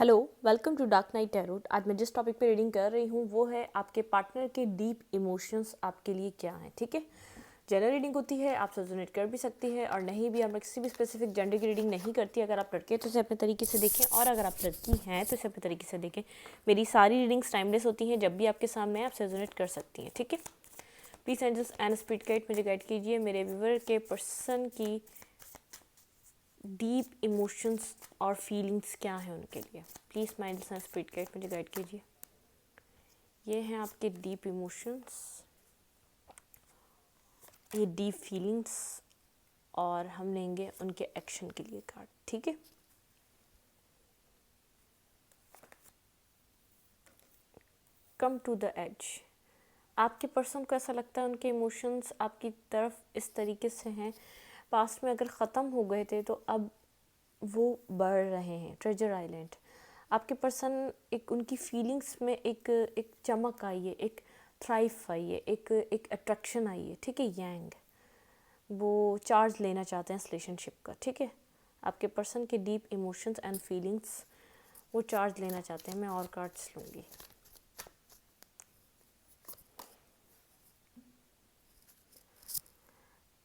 Hello, welcome to dark night tarot. आज मैं जिस टॉपिक पे रीडिंग कर रही हूँ वो है आपके पार्टनर के डीप इमोशंस आपके लिए क्या हैं। ठीक है, जनरल रीडिंग होती है, आप रेजोनेट कर भी सकती है और नहीं भी। मैं किसी भी स्पेसिफिक जेंडर की रीडिंग नहीं करती। अगर आप लड़के हैं तो इसे अपने तरीके से देखें और अगर आप लड़की हैं तो इसे अपने तरीके से देखें। मेरी सारी रीडिंग्स टाइमलेस होती हैं, जब भी आपके सामने आप रेजोनेट कर सकती हैं। ठीक है, please angels and spirit guide मुझे गाइड कीजिए मेरे व्यूअर के पर्सन की डीप इमोशंस और फीलिंग्स क्या है उनके लिए। Please mind and spirit guide मुझे गाइड कीजिए। ये हैं आपके डीप इमोशंस, ये डीप फीलिंग्स और हम लेंगे उनके एक्शन के लिए कार्ड। ठीक है, कम टू द एज। आपके पर्सन को ऐसा लगता है उनके इमोशंस आपकी तरफ इस तरीके से हैं, पास्ट में अगर ख़त्म हो गए थे तो अब वो बढ़ रहे हैं। ट्रेजर आइलैंड, आपके पर्सन एक उनकी फीलिंग्स में एक एक चमक आई है, एक थ्राइव आई है, एक अट्रैक्शन आई है। ठीक है, यांग, वो चार्ज लेना चाहते हैं इस रिलेशनशिप का। ठीक है, आपके पर्सन के डीप इमोशंस एंड फीलिंग्स वो चार्ज लेना चाहते हैं। मैं और कार्ड्स लूँगी।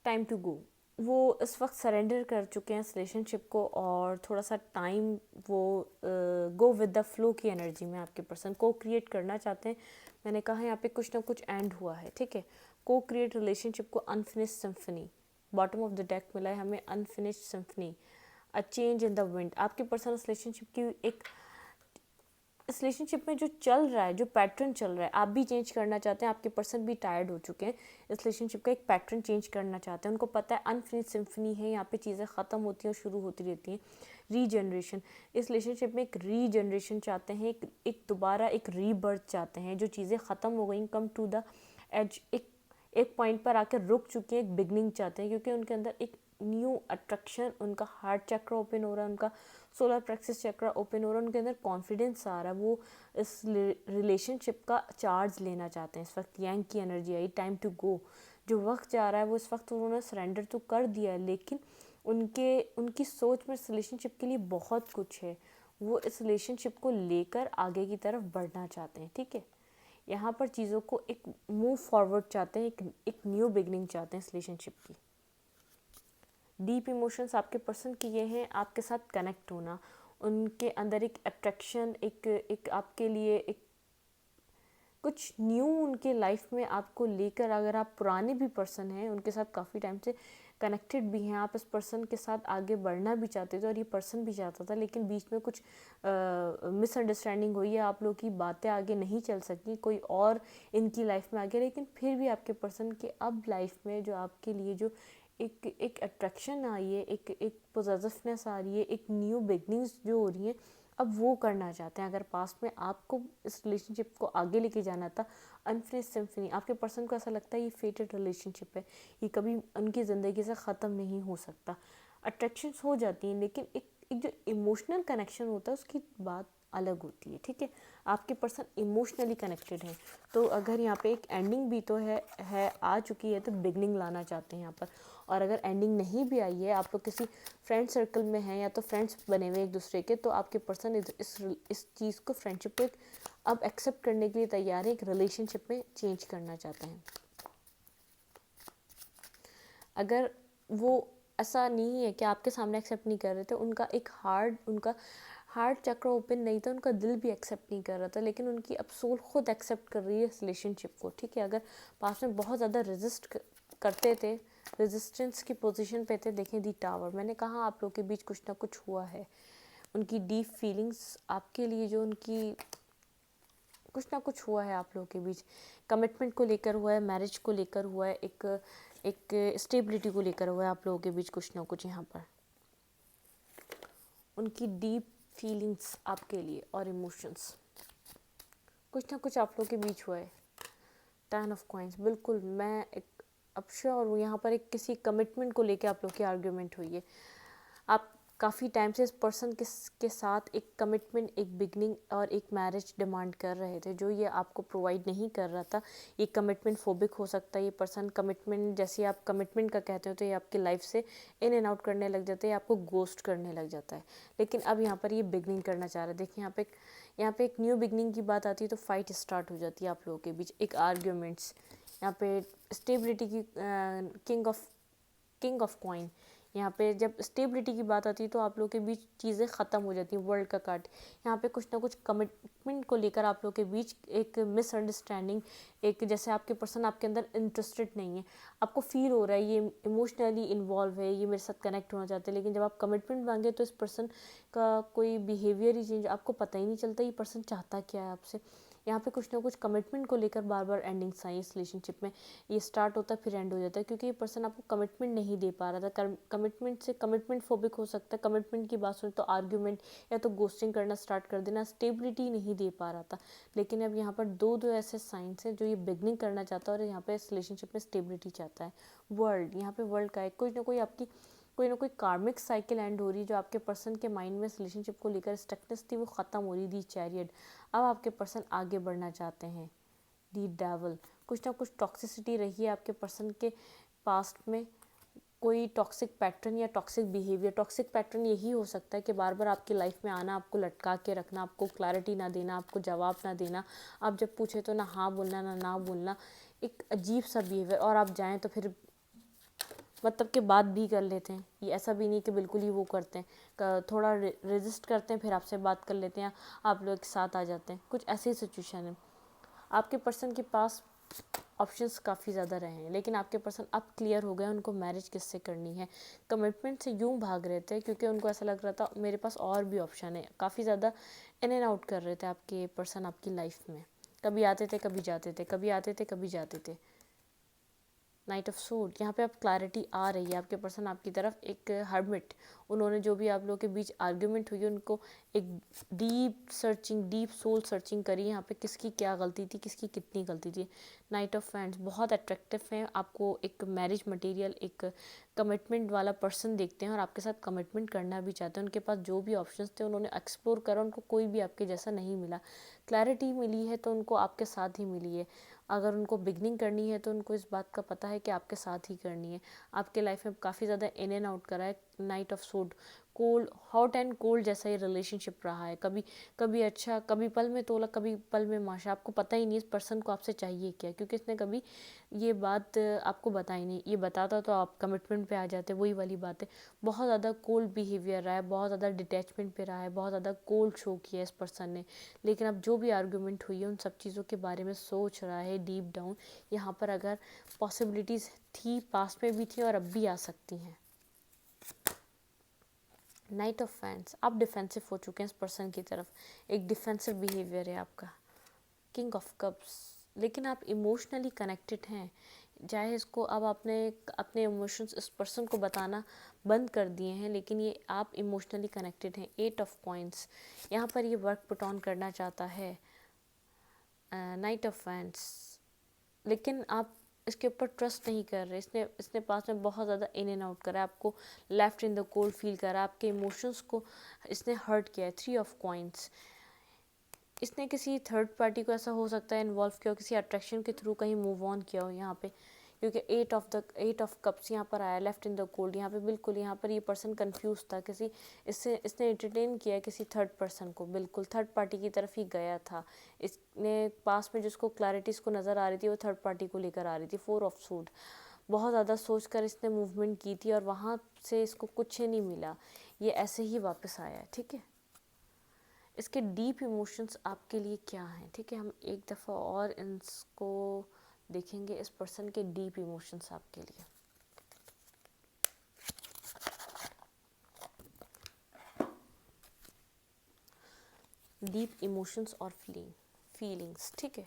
टाइम टू गो, वो इस वक्त सरेंडर कर चुके हैं इस रिलेशनशिप को और थोड़ा सा टाइम वो गो विद द फ्लो की एनर्जी में आपके पर्सन को क्रिएट करना चाहते हैं। मैंने कहा यहाँ पे कुछ ना कुछ एंड हुआ है। ठीक है, को क्रिएट रिलेशनशिप को unfinished symphony, bottom of the deck मिला है हमें unfinished symphony, a change in the wind. आपके पर्सन इस रिलेशनशिप की एक इस रिलेशनशिप में जो चल रहा है, जो पैटर्न चल रहा है, आप भी चेंज करना चाहते हैं। आपके पर्सन भी टायर्ड हो चुके हैं, इस रिलेशनशिप का एक पैटर्न चेंज करना चाहते हैं। उनको पता है अनफिनिश्ड सिम्फनी है, यहाँ पे चीज़ें ख़त्म होती हैं और शुरू होती रहती हैं। रीजनरेशन, इस रिलेशनशिप में एक रीजनरेशन चाहते हैं, एक दोबारा एक रीबर्थ चाहते हैं। जो चीज़ें ख़त्म हो गई, कम टू द एज, एक पॉइंट पर आकर रुक चुके हैं, एक बिगनिंग चाहते हैं क्योंकि उनके अंदर एक न्यू अट्रैक्शन, उनका हार्ट चक्र ओपन हो रहा है, उनका सोलर प्लेक्सस चक्र ओपन हो रहा है, उनके अंदर कॉन्फिडेंस आ रहा है। वो इस रिलेशनशिप का चार्ज लेना चाहते हैं। इस वक्त यांग की एनर्जी आई, टाइम टू गो। जो वक्त जा रहा है वो इस वक्त उन्होंने सरेंडर तो कर दिया है, लेकिन उनकी सोच में इस रिलेशनशिप के लिए बहुत कुछ है। वो इस रिलेशनशिप को लेकर आगे की तरफ बढ़ना चाहते हैं। ठीक है, यहाँ पर चीज़ों को एक मूव फॉरवर्ड चाहते हैं, एक न्यू बिगनिंग चाहते हैं इस रिलेशनशिप की। डीप इमोशंस आपके पर्सन की ये हैं, आपके साथ कनेक्ट होना, उनके अंदर एक अट्रैक्शन, एक आपके लिए एक कुछ न्यू उनके लाइफ में आपको लेकर। अगर आप पुराने भी पर्सन हैं, उनके साथ काफ़ी टाइम से कनेक्टेड भी हैं, आप इस पर्सन के साथ आगे बढ़ना भी चाहते थे और ये पर्सन भी चाहता था, लेकिन बीच में कुछ मिसअंडरस्टैंडिंग हुई है, आप लोग की बातें आगे नहीं चल सकी, कोई और इनकी लाइफ में आ गया। लेकिन फिर भी आपके पर्सन के अब लाइफ में जो आपके लिए जो एक अट्रैक्शन आई है, एक पॉजिटिवनेस आ रही है, एक न्यू बिगनिंग्स जो हो रही हैं, अब वो करना चाहते हैं। अगर पास्ट में आपको इस रिलेशनशिप को आगे लेके जाना था, अनफिनिश्ड सिम्फनी, आपके पर्सन को ऐसा लगता है ये फेटेड रिलेशनशिप है, ये कभी उनकी ज़िंदगी से ख़त्म नहीं हो सकता। अट्रैक्शंस हो जाती हैं, लेकिन एक जो इमोशनल कनेक्शन होता है उसकी बात अलग होती है। ठीक है, आपके पर्सन इमोशनली कनेक्टेड हैं, तो अगर यहाँ पे एक एंडिंग भी तो है आ चुकी है, तो बिगनिंग लाना चाहते हैं यहाँ पर। और अगर एंडिंग नहीं भी आई है, आप लोग किसी फ्रेंड सर्कल में हैं या तो फ्रेंड्स बने हुए एक दूसरे के, तो आपके पर्सन इस चीज़ को, फ्रेंडशिप को एक अब एक्सेप्ट करने के लिए तैयार है, एक रिलेशनशिप में चेंज करना चाहते हैं। अगर वो ऐसा नहीं है कि आपके सामने एक्सेप्ट नहीं कर रहे थे, उनका हार्ट चक्र ओपन नहीं था, उनका दिल भी एक्सेप्ट नहीं कर रहा था, लेकिन उनकी अब सोल खुद एक्सेप्ट कर रही है इस रिलेशनशिप को। ठीक है, अगर पास में बहुत ज़्यादा रेजिस्ट करते थे, रेजिस्टेंस की पोजीशन पे थे, देखें दी टावर, मैंने कहा आप लोग के बीच कुछ ना कुछ हुआ है। उनकी डीप फीलिंग्स आपके लिए, जो उनकी कुछ ना कुछ हुआ है आप लोगों के बीच, कमिटमेंट को लेकर हुआ है, मैरिज को लेकर हुआ है, एक स्टेबिलिटी को लेकर हुआ है आप लोगों के बीच कुछ ना कुछ। यहाँ पर उनकी डीप फीलिंग्स आपके लिए और इमोशंस, कुछ ना कुछ आप लोगों के बीच हुआ है। 10 ऑफ कॉइंस, बिल्कुल मैं अब श्योर हूँ यहाँ पर एक किसी कमिटमेंट को लेकर आप लोग की आर्ग्यूमेंट हुई है। आप काफ़ी टाइम से इस पर्सन के साथ एक कमिटमेंट, एक बिगनिंग और एक मैरिज डिमांड कर रहे थे, जो ये आपको प्रोवाइड नहीं कर रहा था। ये कमिटमेंट फोबिक हो सकता है। ये पर्सन कमिटमेंट, जैसे आप कमिटमेंट का कहते हो, तो ये आपकी लाइफ से इन एंड आउट करने लग जाता है, आपको गोस्ट करने लग जाता है। लेकिन अब यहाँ पर ये बिगनिंग करना चाह रहा है। देखिए यहाँ पे एक न्यू बिगनिंग की बात आती है तो फाइट स्टार्ट हो जाती है आप लोगों के बीच, एक आर्ग्यूमेंट्स। यहाँ पे स्टेबिलिटी की किंग ऑफ कॉइन, यहाँ पे जब स्टेबिलिटी की बात आती है तो आप लोग के बीच चीज़ें ख़त्म हो जाती हैं। वर्ल्ड का कार्ड, यहाँ पे कुछ ना कुछ कमिटमेंट को लेकर आप लोग के बीच एक मिसअंडरस्टैंडिंग, एक जैसे आपके पर्सन आपके अंदर इंटरेस्टेड नहीं है, आपको फील हो रहा है ये इमोशनली इन्वॉल्व है, ये मेरे साथ कनेक्ट होना चाहते हैं, लेकिन जब आप कमिटमेंट मांगे तो इस पर्सन का कोई बिहेवियर ही चेंज, आपको पता ही नहीं चलता ये पर्सन चाहता क्या है आपसे। यहाँ पे कुछ ना कुछ कमिटमेंट को लेकर बार बार एंडिंग्स आई इस रिलेशनशिप में। ये स्टार्ट होता है फिर एंड हो जाता है, क्योंकि ये पर्सन आपको कमिटमेंट नहीं दे पा रहा था। कमिटमेंट से कमिटमेंट फोबिक हो सकता है। कमिटमेंट की बात सुने तो आर्ग्यूमेंट या तो गोस्टिंग करना स्टार्ट कर देना, स्टेबिलिटी नहीं दे पा रहा था। लेकिन अब यहाँ पर दो ऐसे साइंस हैं जो ये बिगनिंग करना चाहता है और यहाँ पे इस रिलेशनशिप में स्टेबिलिटी चाहता है। वर्ल्ड, यहाँ पे वर्ल्ड का है, कोई ना कोई आपकी कोई ना कोई कार्मिक साइकिल एंड हो रही है, जो आपके पर्सन के माइंड में रिलेशनशिप को लेकर स्टकनेस थी वो ख़त्म हो रही थी। चैरियट, अब आपके पर्सन आगे बढ़ना चाहते हैं। दी डेवल, कुछ ना कुछ टॉक्सिसिटी रही है आपके पर्सन के पास्ट में, कोई टॉक्सिक पैटर्न या टॉक्सिक बिहेवियर। टॉक्सिक पैटर्न यही हो सकता है कि बार बार आपकी लाइफ में आना, आपको लटका के रखना, आपको क्लैरिटी ना देना, आपको जवाब ना देना, आप जब पूछे तो ना हाँ बोलना ना बोलना, एक अजीब सा बिहेवियर, और आप जाएं तो फिर मतलब के बात भी कर लेते हैं। ये ऐसा भी नहीं कि बिल्कुल ही वो करते हैं, थोड़ा रेजिस्ट करते हैं, फिर आपसे बात कर लेते हैं, आप लोग एक साथ आ जाते हैं। कुछ ऐसी सिचुएशन है। आपके पर्सन के पास ऑप्शंस काफ़ी ज़्यादा रहे हैं, लेकिन आपके पर्सन अब क्लियर हो गए उनको मैरिज किससे करनी है। कमिटमेंट से यूं भाग रहे थे क्योंकि उनको ऐसा लग रहा था मेरे पास और भी ऑप्शन है। काफ़ी ज़्यादा इन एंड आउट कर रहे थे आपके पर्सन आपकी लाइफ में, कभी आते थे कभी जाते थे, कभी आते थे कभी जाते थे। नाइट ऑफ सूट, यहाँ पे अब क्लैरिटी आ रही है। आपके पर्सन आपकी तरफ एक हर्मिट, उन्होंने जो भी आप लोगों के बीच आर्ग्यूमेंट हुई उनको एक deep searching, deep soul searching करी यहाँ पे, किसकी क्या गलती थी, किसकी कितनी गलती थी। नाइट ऑफ फैंड्स, बहुत अट्रैक्टिव हैं, आपको एक मैरिज मटेरियल, एक कमिटमेंट वाला पर्सन देखते हैं और आपके साथ कमिटमेंट करना भी चाहते हैं। उनके पास जो भी ऑप्शंस थे उन्होंने एक्सप्लोर करा, उनको कोई भी आपके जैसा नहीं मिला। क्लैरिटी मिली है तो उनको आपके साथ ही मिली है। अगर उनको बिगनिंग करनी है तो उनको इस बात का पता है कि आपके साथ ही करनी है। आपके लाइफ में काफ़ी ज़्यादा इन एंड आउट करा है। Night of suit, cold, hot and cold जैसा ये रिलेशनशिप रहा है। कभी कभी अच्छा, कभी पल में तोला, कभी पल में माशा। आपको पता ही नहीं इस पर्सन को आपसे चाहिए क्या, क्योंकि इसने कभी ये बात आपको बताई नहीं। ये बताता तो आप कमिटमेंट पे आ जाते, वही वाली बात है। बहुत ज़्यादा कोल्ड बिहेवियर रहा है, बहुत ज़्यादा डिटैचमेंट पे रहा है, बहुत ज़्यादा कोल्ड शो किया है इस पर्सन ने। लेकिन अब जो भी आर्गूमेंट हुई है उन सब चीज़ों के बारे में सोच रहा है डीप डाउन। यहाँ पर अगर पॉसिबिलिटीज़ थी, पास्ट में भी थी और अब भी आ सकती हैं। नाइट ऑफ फैंस, आप डिफेंसिव हो चुके हैं इस पर्सन की तरफ, एक डिफेंसिव बिहेवियर है आपका। किंग ऑफ कप्स, लेकिन आप इमोशनली कनेक्टेड हैं। चाहे इसको अब आपने अपने इमोशंस इस पर्सन को बताना बंद कर दिए हैं, लेकिन ये आप इमोशनली कनेक्टेड हैं। 8 ऑफ कॉइंस, यहाँ पर ये वर्क पुट ऑन करना चाहता है। नाइट ऑफ फैंस, लेकिन आप इसके ऊपर ट्रस्ट नहीं कर रहे। इसने पास में बहुत ज़्यादा इन एंड आउट करा, आपको left in the cold feel करा, आपके इमोशंस को इसने हर्ट किया है। 3 ऑफ कॉइंस, इसने किसी थर्ड पार्टी को ऐसा हो सकता है इन्वॉल्व किया हो, किसी अट्रैक्शन के थ्रू कहीं मूव ऑन किया हो यहाँ पे, क्योंकि 8 ऑफ कप्स यहाँ पर आया, लेफ्ट इन द कोल्ड। यहाँ पे बिल्कुल, यहाँ पर ये पर्सन कंफ्यूज था, किसी इसने एंटरटेन किया किसी थर्ड पर्सन को, बिल्कुल थर्ड पार्टी की तरफ ही गया था। इसने पास में जिसको क्लैरिटी इसको नज़र आ रही थी वो थर्ड पार्टी को लेकर आ रही थी। 4 ऑफ सूट, बहुत ज़्यादा सोच कर इसने मूवमेंट की थी और वहाँ से इसको कुछ नहीं मिला, ये ऐसे ही वापस आया है। ठीक है, इसके डीप इमोशंस आपके लिए क्या हैं। ठीक है, हम एक दफ़ा और इसको देखेंगे, इस पर्सन के डीप इमोशंस आपके लिए। डीप इमोशंस और फीलिंग्स। ठीक है,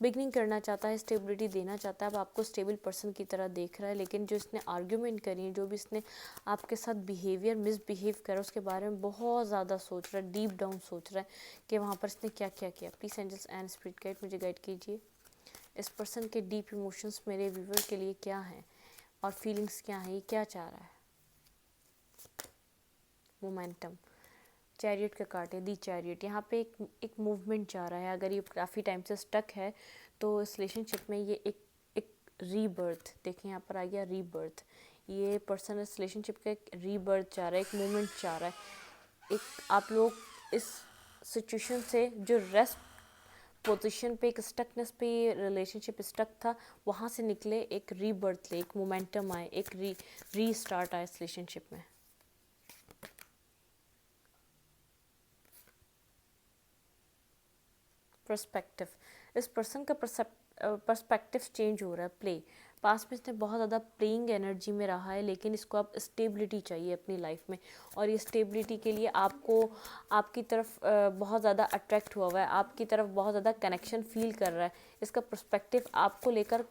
बिगनिंग करना चाहता है, स्टेबिलिटी देना चाहता है, अब आपको स्टेबल पर्सन की तरह देख रहा है। लेकिन जो इसने आर्ग्यूमेंट करी है, जो भी इसने आपके साथ बिहेवियर मिसबिहेव करा, उसके बारे में बहुत ज़्यादा सोच रहा है, डीप डाउन सोच रहा है कि वहाँ पर इसने क्या क्या किया। Please angels and spirit guide मुझे गाइड कीजिए, इस पर्सन के डीप इमोशंस मेरे व्यूवर के लिए क्या हैं और फीलिंग्स क्या हैं, ये क्या चाह रहा है। मोमेंटम, चैरियट का कार्ड है दी चैरियट। यहाँ पे एक मूवमेंट जा रहा है। अगर ये काफ़ी टाइम से स्टक है तो इस रिलेशनशिप में ये एक रीबर्थ, देखें यहाँ पर आ गया रीबर्थ। ये पर्सन इस रिलेशनशिप का एक रीबर्थ चाह रहा है, एक मूवमेंट चाह रहा है। एक आप लोग इस सिचुएशन से जो रेस्ट पोजीशन पे, एक स्टकनेस पे ये रिलेशनशिप स्टक था, वहाँ से निकले, एक रीबर्थ ले, एक मोमेंटम आए, एक रीस्टार्ट आए इस रिलेशनशिप में। पर्सपेक्टिव, इस पर्सन का पर्सपेक्टिव चेंज हो रहा है। प्ले, पास में इसने बहुत ज़्यादा प्लेइंग एनर्जी में रहा है, लेकिन इसको अब स्टेबिलिटी चाहिए अपनी लाइफ में, और ये स्टेबिलिटी के लिए आपको आपकी तरफ बहुत ज़्यादा अट्रैक्ट हुआ है, आपकी तरफ बहुत ज़्यादा कनेक्शन फील कर रहा है। इसका पर्सपेक्टिव आपको लेकर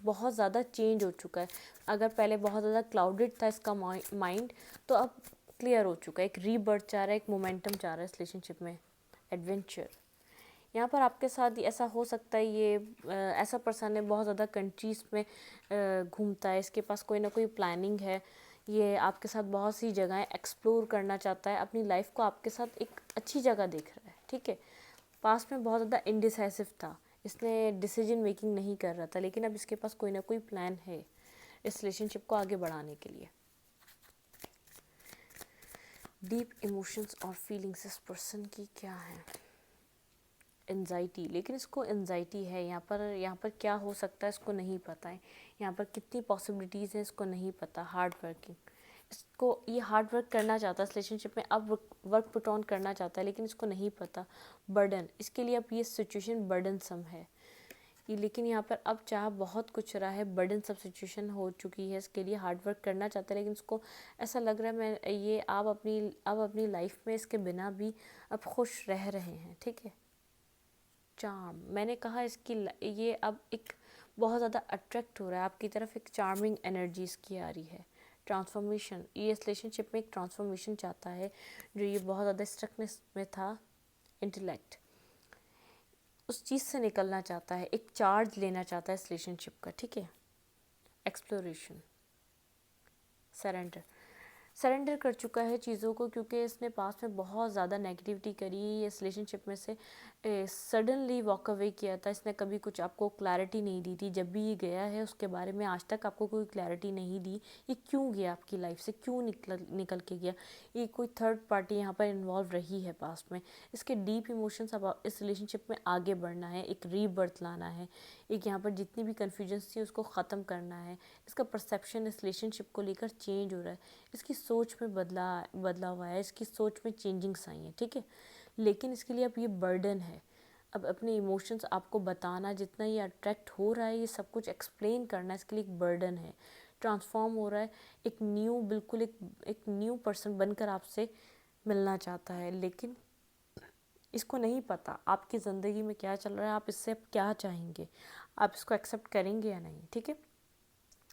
बहुत ज़्यादा चेंज हो चुका है। अगर पहले बहुत ज़्यादा क्लाउडेड था इसका माइंड, तो अब क्लियर हो चुका है। एक रीबर्थ चाह रहा है, एक मोमेंटम चाह रहा है इस रिलेशनशिप में। एडवेंचर, यहाँ पर आपके साथ ऐसा हो सकता है, ये ऐसा पर्सन है बहुत ज़्यादा कंट्रीज़ में घूमता है, इसके पास कोई ना कोई प्लानिंग है, ये आपके साथ बहुत सी जगहें एक्सप्लोर करना चाहता है, अपनी लाइफ को आपके साथ एक अच्छी जगह देख रहा है, ठीक है। पास में बहुत ज़्यादा इनडिसाइसिव था, इसने डिसीजन मेकिंग नहीं कर रहा था, लेकिन अब इसके पास कोई ना कोई प्लान है इस रिलेशनशिप को आगे बढ़ाने के लिए। डीप इमोशंस और फीलिंग्स इस पर्सन की क्या है? एंजाइटी, लेकिन इसको एंजाइटी है यहाँ पर क्या हो सकता है इसको नहीं पता है, यहाँ पर कितनी पॉसिबिलिटीज़ हैं इसको नहीं पता। हार्ड वर्किंग, इसको ये हार्ड वर्क करना चाहता है इस रिलेशनशिप में, अब वर्क पुट ऑन करना चाहता है, लेकिन इसको नहीं पता। बर्डन, इसके लिए अब ये सिचुएशन बर्डनसम है ये, लेकिन यहाँ पर अब चाह बहुत कुछ रहा है, बर्डन सब सिचुएशन हो चुकी है, इसके लिए हार्ड वर्क करना चाहता है, लेकिन उसको ऐसा लग रहा है मैं ये आप अपनी लाइफ में इसके बिना भी अब खुश रह रहे हैं, ठीक है। चार्म, मैंने कहा इसकी ये अब एक बहुत ज़्यादा अट्रैक्ट हो रहा है आपकी तरफ, एक चार्मिंग एनर्जी इसकी आ रही है। ट्रांसफॉर्मेशन, ये इस रिलेशनशिप में एक ट्रांसफॉर्मेशन चाहता है, जो ये बहुत ज़्यादा स्ट्रकनेस में था। इंटेलेक्ट, उस चीज़ से निकलना चाहता है, एक चार्ज लेना चाहता है इस रिलेशनशिप का, ठीक है। एक्सप्लोरेशन, सरेंडर, सरेंडर कर चुका है चीज़ों को, क्योंकि इसने पास में बहुत ज़्यादा नेगेटिविटी करी इस रिलेशनशिप में से, सडनली वॉक अवे किया था इसने, कभी कुछ आपको क्लैरिटी नहीं दी थी। जब भी ये गया है उसके बारे में आज तक आपको कोई क्लैरिटी नहीं दी, ये क्यों गया आपकी लाइफ से, क्यों निकल के गया, ये कोई थर्ड पार्टी यहाँ पर इन्वॉल्व रही है पास में। इसके डीप इमोशंस, अब इस रिलेशनशिप में आगे बढ़ना है, एक रीबर्थ लाना है, एक यहाँ पर जितनी भी कन्फ्यूजन्स थी उसको ख़त्म करना है। इसका परसेप्शन इस रिलेशनशिप को लेकर चेंज हो रहा है, इसकी सोच में बदला हुआ है, इसकी सोच में चेंजिंग्स आई हैं, ठीक है। लेकिन इसके लिए अब ये बर्डन है, अब अपने इमोशंस आपको बताना, जितना ये अट्रैक्ट हो रहा है ये सब कुछ एक्सप्लेन करना, इसके लिए एक बर्डन है। ट्रांसफॉर्म हो रहा है, एक न्यू, बिल्कुल एक न्यू पर्सन बनकर आपसे मिलना चाहता है, लेकिन इसको नहीं पता आपकी ज़िंदगी में क्या चल रहा है, आप इससे अब क्या चाहेंगे, आप इसको एक्सेप्ट करेंगे या नहीं, ठीक है।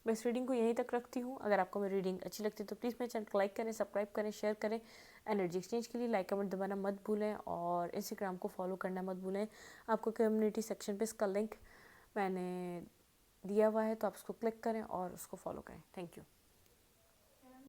मैं इस रीडिंग को यहीं तक रखती हूँ। अगर आपको मेरी रीडिंग अच्छी लगती है तो प्लीज़ मेरे चैनल को लाइक करें, सब्सक्राइब करें, शेयर करें। एनर्जी एक्सचेंज के लिए लाइक कमेंट दबाना मत भूलें, और इंस्टाग्राम को फॉलो करना मत भूलें। आपको कम्युनिटी सेक्शन पे इसका लिंक मैंने दिया हुआ है, तो आप उसको क्लिक करें और उसको फॉलो करें। Thank you.